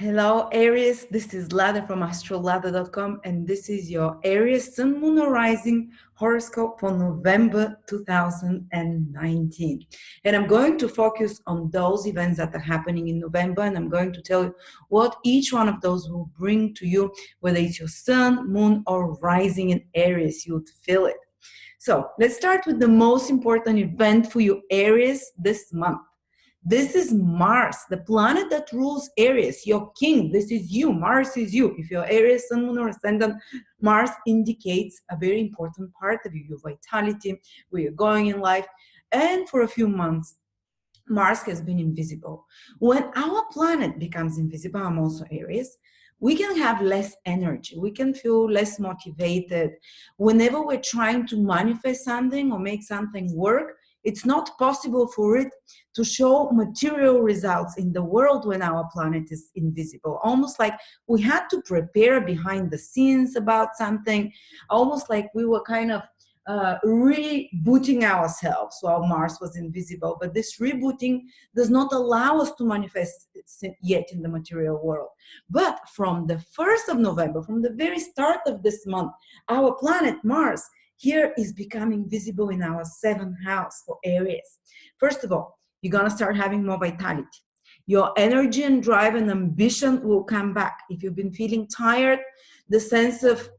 Hello, Aries. This is Lada from astrolada.com, and this is your Aries Sun, Moon, or Rising horoscope for November 2019. And I'm going to focus on those events that are happening in November, and I'm going to tell you what each one of those will bring to you, whether it's your Sun, Moon, or Rising in Aries. You'd feel it. So let's start with the most important event for you, Aries, this month. This is Mars, the planet that rules Aries, your king. This is you. Mars is you. If you're Aries, Sun, Moon, or Ascendant, Mars indicates a very important part of you, your vitality, where you're going in life. And for a few months, Mars has been invisible. When our planet becomes invisible, I'm also Aries, we can have less energy. We can feel less motivated. Whenever we're trying to manifest something or make something work, it's not possible for it to show material results in the world when our planet is invisible. Almost like we had to prepare behind the scenes about something, almost like we were kind of rebooting ourselves while Mars was invisible. But this rebooting does not allow us to manifest yet in the material world. But from the 1st of November, from the very start of this month, our planet Mars here is becoming visible in our 7th house for Aries. First of all, you're going to start having more vitality. Your energy and drive and ambition will come back. If you've been feeling tired, the sense of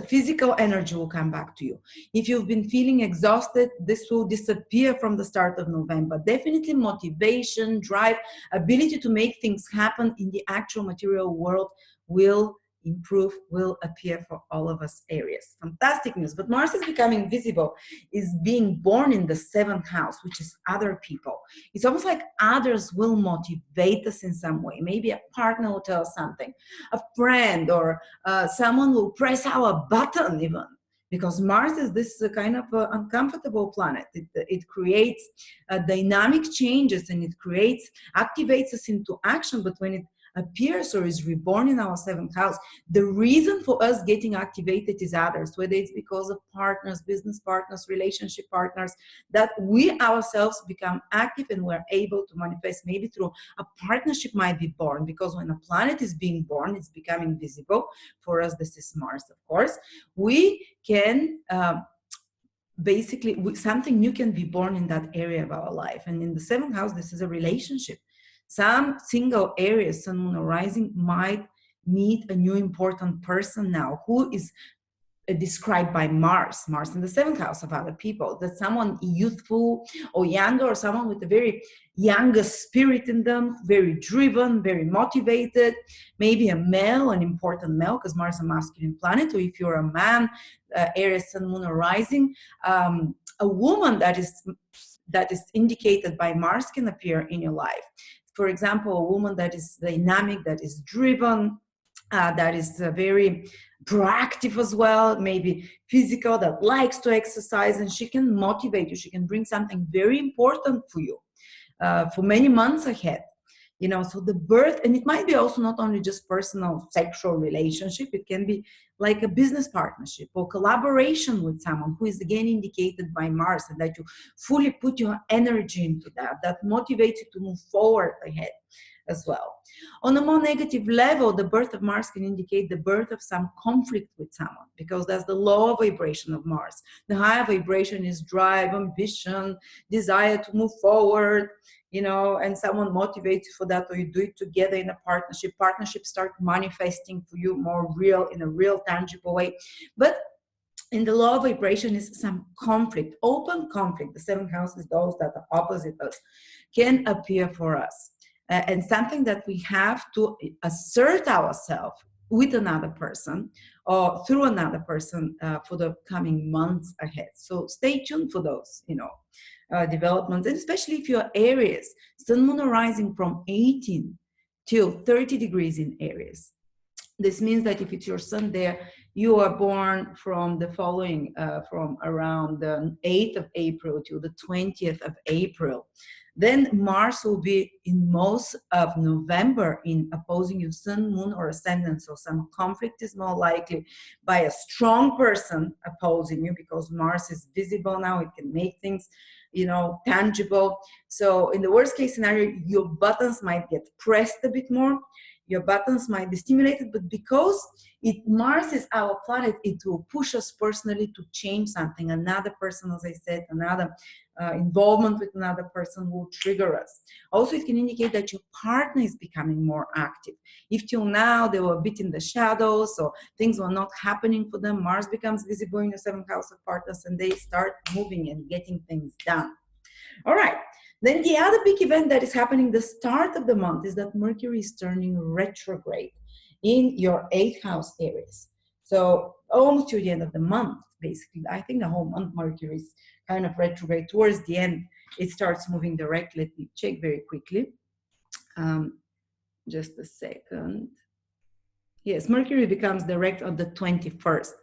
physical energy will come back to you. If you've been feeling exhausted, this will disappear from the start of November. Definitely motivation, drive, ability to make things happen in the actual material world will improve, will appear for all of us Aries. Fantastic news. But Mars is becoming visible, is being born in the 7th house, which is other people. It's almost like others will motivate us in some way. Maybe a partner will tell us something, a friend, or someone will press our button even. Because Mars is this kind of uncomfortable planet. It creates dynamic changes, and it activates us into action. But when it appears or is reborn in our 7th house, the reason for us getting activated is others, whether it's because of partners, business partners, relationship partners, that we ourselves become active and we're able to manifest. Maybe through a partnership might be born, because when a planet is being born, it's becoming visible. For us, this is Mars, of course. We can basically, something new can be born in that area of our life. And in the 7th house, this is a relationship. Some single Aries, Sun, Moon, or Rising might meet a new important person now who is described by Mars in the 7th house of other people. That someone youthful or younger, or someone with a very younger spirit in them, very driven, very motivated, maybe a male, an important male, because Mars is a masculine planet. Or if you're a man, Aries, Sun, Moon, or Rising, a woman that is indicated by Mars can appear in your life. For example, a woman that is dynamic, that is driven, that is very proactive as well, maybe physical, that likes to exercise, and she can motivate you. She can bring something very important for you for many months ahead. You know, so the birth, and it might be also not only just personal sexual relationship, it can be like a business partnership or collaboration with someone who is again indicated by Mars, and that you fully put your energy into that motivates you to move forward ahead as well. On a more negative level, the birth of Mars can indicate the birth of some conflict with someone, because that's the lower vibration of Mars. The higher vibration is drive, ambition, desire to move forward, you know, and someone motivates you for that, or you do it together in a partnership. Partnerships start manifesting for you more real, in a real tangible way. But in the lower vibration is some conflict, open conflict. The 7th house is those that are opposite us, can appear for us. And something that we have to assert ourselves with another person or through another person for the coming months ahead. So stay tuned for those, you know, developments. And especially if you're Aries, Sun, Moon, or Rising from 18 till 30 degrees in Aries. This means that if it's your Sun there, you are born from the following, from around the 8th of April to the 20th of April. Then Mars will be in most of November in opposing your Sun, Moon, or Ascendant. So some conflict is more likely by a strong person opposing you, because Mars is visible now. It can make things tangible. So in the worst case scenario, your buttons might get pressed a bit more, your buttons might be stimulated, but because Mars is our planet, it will push us personally to change something. Another person, as I said, another involvement with another person will trigger us. Also, it can indicate that your partner is becoming more active. If till now they were a bit in the shadows, or things were not happening for them, Mars becomes visible in your seventh house of partners, and they start moving and getting things done. All right. Then the other big event that is happening the start of the month is that Mercury is turning retrograde in your 8th house, Aries. So almost to the end of the month, basically. I think the whole month Mercury is kind of retrograde. Towards the end, it starts moving direct. Let me check very quickly. Just a second. Yes, Mercury becomes direct on the 21st.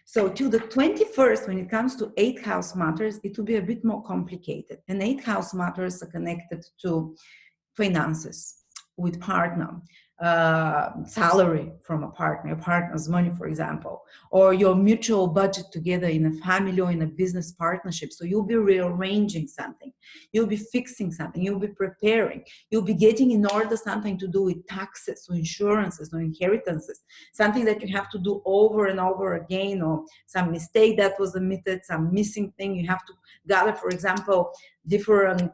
So till the 21st, when it comes to 8th house matters, it will be a bit more complicated. And 8th house matters are connected to finances with partner, salary from a partner's money, for example, or your mutual budget together in a family or in a business partnership. So you'll be rearranging something, you'll be fixing something, you'll be preparing, you'll be getting in order something to do with taxes or insurances or inheritances, something that you have to do over and over again, or some mistake that was omitted, some missing thing. You have to gather, for example, different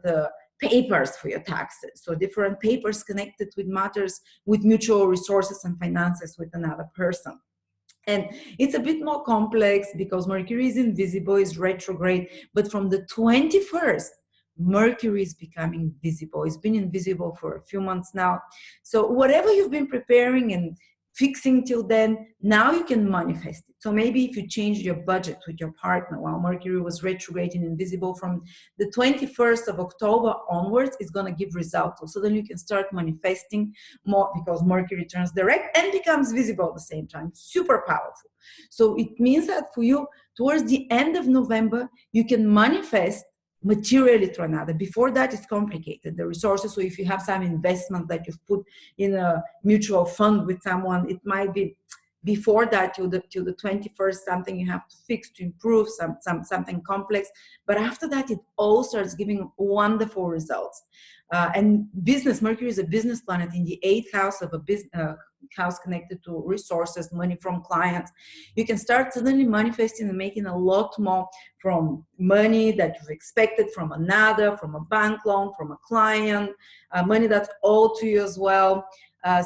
papers for your taxes, so different papers connected with matters with mutual resources and finances with another person. And it's a bit more complex because Mercury is invisible, is retrograde, but from the 21st, Mercury is becoming visible. It's been invisible for a few months now. So whatever you've been preparing and fixing till then, now you can manifest it. So maybe if you changed your budget with your partner while Mercury was retrograde and invisible, from the 21st of October onwards, it's going to give results. So then you can start manifesting more because Mercury turns direct and becomes visible at the same time. Super powerful. So it means that for you, towards the end of November, you can manifest materially to another. Before that, it's complicated, the resources. So if you have some investment that you've put in a mutual fund with someone, it might be before that till the 21st, something you have to fix to improve, something complex. But after that, it all starts giving wonderful results. And business, Mercury is a business planet in the 8th house of a business house connected to resources, money from clients. You can start suddenly manifesting and making a lot more from money that you've expected from another, from a bank loan, from a client, money that's owed to you as well.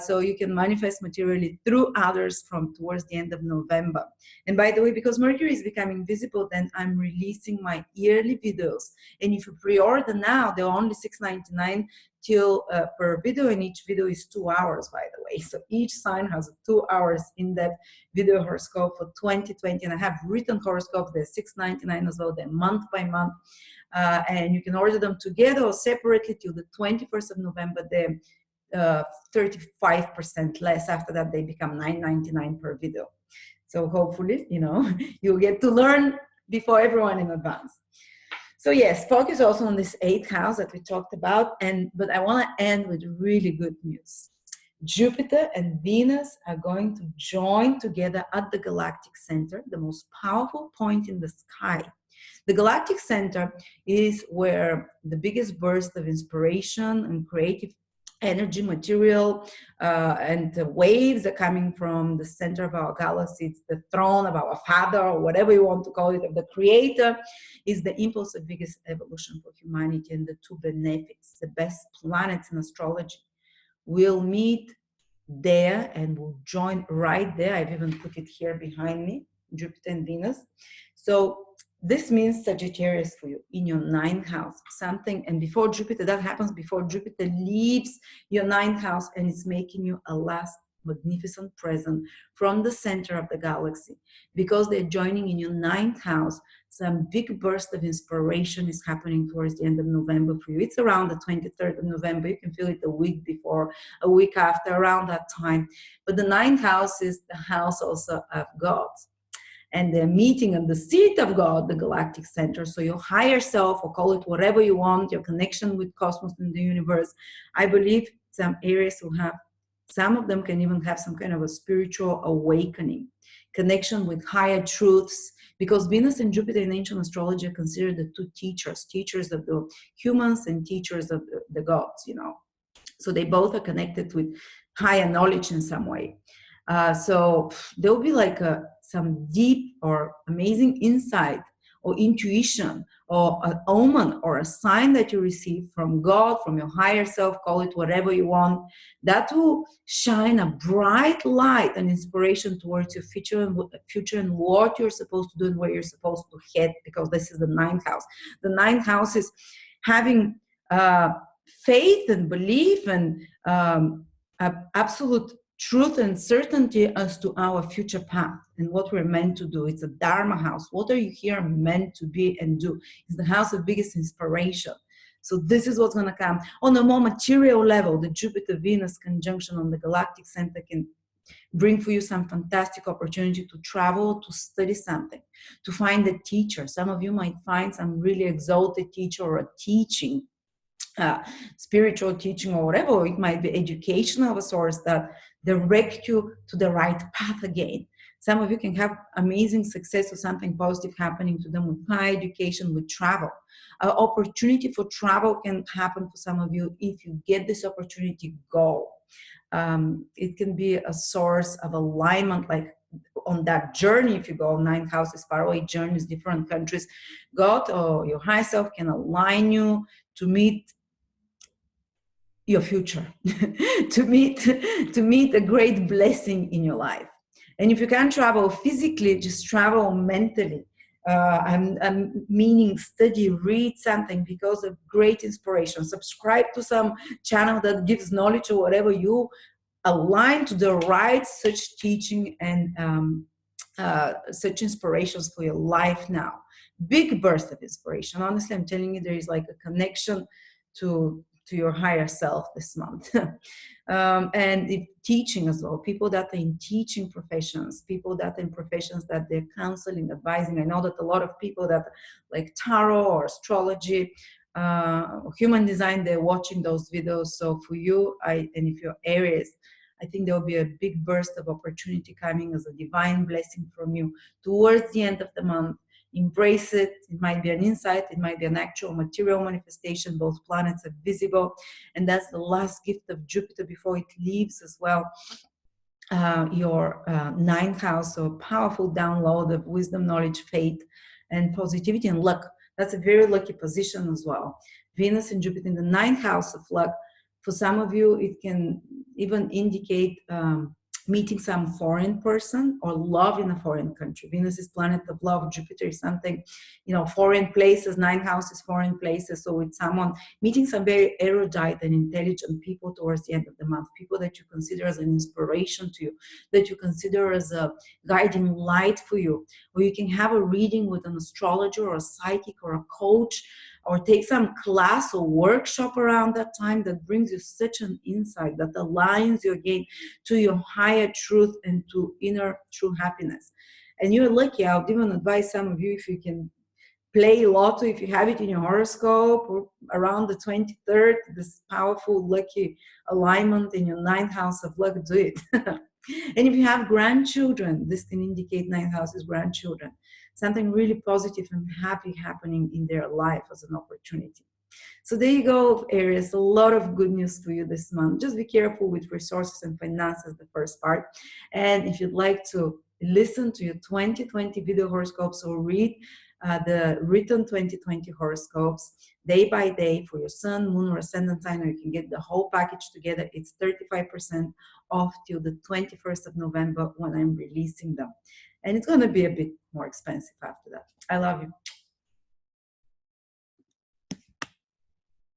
So you can manifest materially through others from towards the end of November. And by the way, because Mercury is becoming visible, then I'm releasing my yearly videos. And if you pre-order now, they're only $6.99 till per video, and each video is 2 hours, by the way. So each sign has a 2 hours in-depth video horoscope for 2020. And I have written horoscopes, they're $6.99 as well, they're month by month. And you can order them together or separately till the 21st of November. They're 35% less. After that, they become $9.99 per video. So hopefully, you'll get to learn before everyone in advance. So yes, focus also on this 8th house that we talked about. But I want to end with really good news. Jupiter and Venus are going to join together at the galactic center, the most powerful point in the sky. The galactic center is where the biggest burst of inspiration and creative energy, material, and the waves are coming from the center of our galaxy. It's the throne of our father, or whatever you want to call it, of the creator. Is the impulse of biggest evolution for humanity, and the two benefics, the best planets in astrology, will meet there and will join right there. I've even put it here behind me, Jupiter and Venus. So this means Sagittarius for you in your 9th house, something. And before Jupiter, that happens before Jupiter leaves your 9th house, and it's making you a last magnificent present from the center of the galaxy. Because they're joining in your 9th house, some big burst of inspiration is happening towards the end of November for you. It's around the 23rd of November. You can feel it a week before, a week after, around that time. But the 9th house is the house also of God. And they're meeting on the seat of God, the galactic center. So your higher self, or call it whatever you want, your connection with cosmos and the universe. I believe some Aries will have Some of them can even have some kind of a spiritual awakening, connection with higher truths, because Venus and Jupiter in ancient astrology are considered the two teachers of the humans and teachers of the gods, you know. So they both are connected with higher knowledge in some way. So there'll be like some deep or amazing insight or intuition or an omen or a sign that you receive from God, from your higher self, call it whatever you want, that will shine a bright light and inspiration towards your future and what you're supposed to do and where you're supposed to head, because this is the ninth house. The ninth house is having faith and belief and absolute truth and certainty as to our future path and what we're meant to do. It's a Dharma house. What are you here meant to be and do? It's the house of biggest inspiration. So this is what's going to come. On a more material level, the Jupiter-Venus conjunction on the galactic center can bring for you some fantastic opportunity to travel, to study something, to find a teacher. Some of you might find some really exalted teacher or a teaching, spiritual teaching or whatever, or it might be educational of a source that direct you to the right path again. Some of you can have amazing success or something positive happening to them with high education, with travel. Opportunity for travel can happen for some of you. If you get this opportunity, go. It can be a source of alignment, like on that journey. If you go 9 houses far away, journeys, different countries, God or your higher self can align you to meet your future, to meet a great blessing in your life. And if you can't travel physically, just travel mentally. I'm meaning study, read something, because of great inspiration. Subscribe to some channel that gives knowledge or whatever. You align to the right such teaching and such inspirations for your life now. Big burst of inspiration. Honestly, I'm telling you, there is like a connection to your higher self this month. And teaching as well, people that are in teaching professions, people that are in professions that they're counseling, advising. I know that a lot of people that like tarot or astrology, or human design, they're watching those videos. So for you, and if you're Aries, I think there will be a big burst of opportunity coming as a divine blessing from you towards the end of the month. Embrace it. It might be an insight, it might be an actual material manifestation. Both planets are visible, and that's the last gift of Jupiter before it leaves as well. Your ninth house, so a powerful download of wisdom, knowledge, faith, and positivity and luck. That's a very lucky position as well. Venus and Jupiter in the ninth house of luck. For some of you, it can even indicate meeting some foreign person or love in a foreign country. Venus is planet of love. Jupiter is something, you know, foreign places, ninth house is foreign places. So with someone, meeting some very erudite and intelligent people towards the end of the month, people that you consider as an inspiration to you, that you consider as a guiding light for you, or you can have a reading with an astrologer or a psychic or a coach, or take some class or workshop around that time that brings you such an insight that aligns you again to your higher truth and to inner true happiness. And you're lucky. I would even advise some of you, if you can play lotto, if you have it in your horoscope, or around the 23rd, this powerful lucky alignment in your ninth house of luck, do it. And if you have grandchildren, this can indicate ninth house is grandchildren. Something really positive and happy happening in their life as an opportunity. So there you go, Aries. A lot of good news for you this month. Just be careful with resources and finances, the first part. And if you'd like to listen to your 2020 video horoscopes or read the written 2020 horoscopes day by day for your sun, moon, or ascendant sign, or you can get the whole package together, it's 35% off till the 21st of November when I'm releasing them. And it's going to be a bit more expensive after that. I love you.